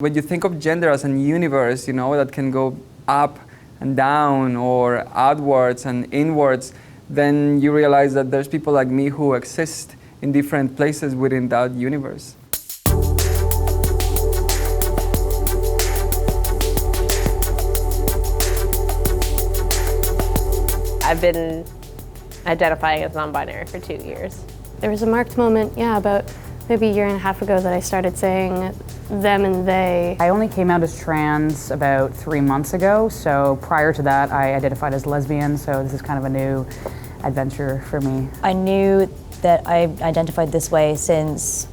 When you think of gender as a universe, that can go up and down or outwards and inwards, then you realize that there's people like me who exist in different places within that universe. I've been identifying as non-binary for 2 years. There was a marked moment, about maybe a year and a half ago that I started saying them and they. I only came out as trans about 3 months ago, so prior to that I identified as lesbian, so this is kind of a new adventure for me. I knew that I identified this way since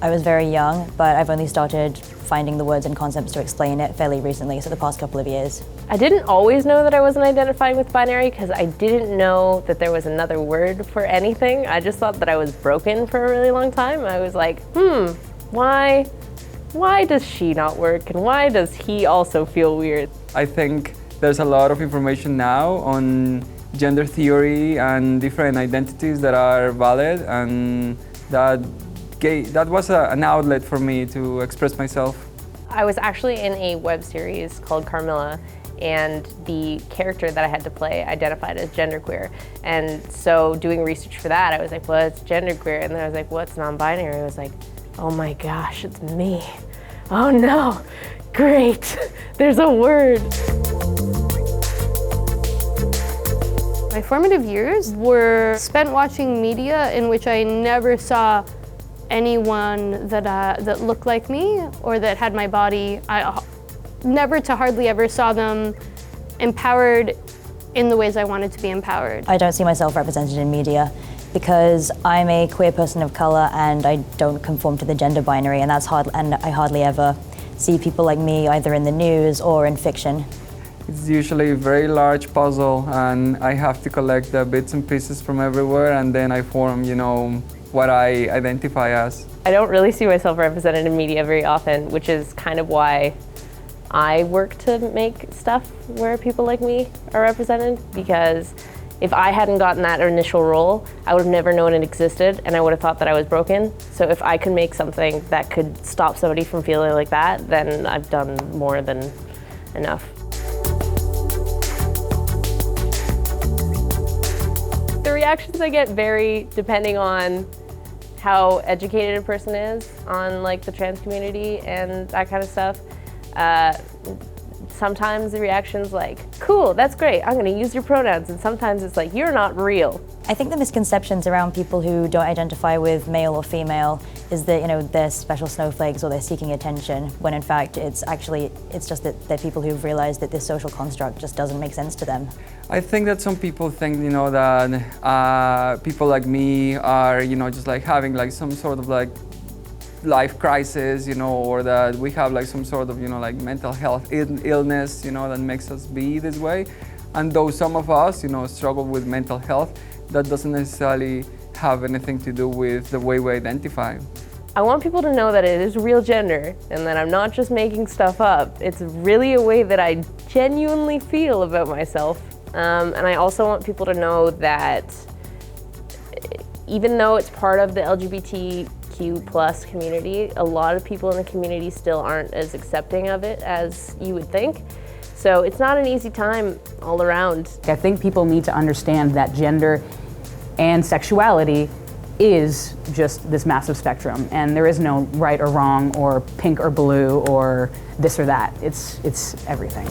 I was very young, but I've only started finding the words and concepts to explain it fairly recently, so the past couple of years. I didn't always know that I wasn't identifying with binary because I didn't know that there was another word for anything. I just thought that I was broken for a really long time. I was like, why does she not work and why does he also feel weird? I think there's a lot of information now on gender theory and different identities that are valid, and that was an outlet for me to express myself. I was actually in a web series called Carmilla, and the character that I had to play identified as genderqueer. And so doing research for that, I was like, well, it's genderqueer. And then I was like, what's non-binary? I was like, oh my gosh, it's me. Oh no, great, there's a word. My formative years were spent watching media in which I never saw anyone that looked like me or that had my body. I never to hardly ever saw them empowered in the ways I wanted to be empowered. I don't see myself represented in media because I'm a queer person of color and I don't conform to the gender binary, and I hardly ever see people like me either in the news or in fiction. It's usually a very large puzzle, and I have to collect the bits and pieces from everywhere, and then I form, what I identify as. I don't really see myself represented in media very often, which is kind of why I work to make stuff where people like me are represented, because if I hadn't gotten that initial role, I would have never known it existed and I would have thought that I was broken. So if I could make something that could stop somebody from feeling like that, then I've done more than enough. The reactions I get vary depending on how educated a person is on the trans community and that kind of stuff. Sometimes the reaction's like, cool, that's great, I'm gonna use your pronouns. And sometimes it's like, you're not real. I think the misconceptions around people who don't identify with male or female is that, they're special snowflakes or they're seeking attention, when in fact it's just that they're people who've realized that this social construct just doesn't make sense to them. I think that some people think, that people like me are, just having some sort of life crisis, or that we have some sort of, mental health illness, that makes us be this way. And though some of us, struggle with mental health, that doesn't necessarily have anything to do with the way we identify. I want people to know that it is real gender and that I'm not just making stuff up. It's really a way that I genuinely feel about myself. And I also want people to know that even though it's part of the LGBTQ+ community, a lot of people in the community still aren't as accepting of it as you would think. So it's not an easy time all around. I think people need to understand that gender and sexuality is just this massive spectrum, and there is no right or wrong or pink or blue or this or that. It's everything.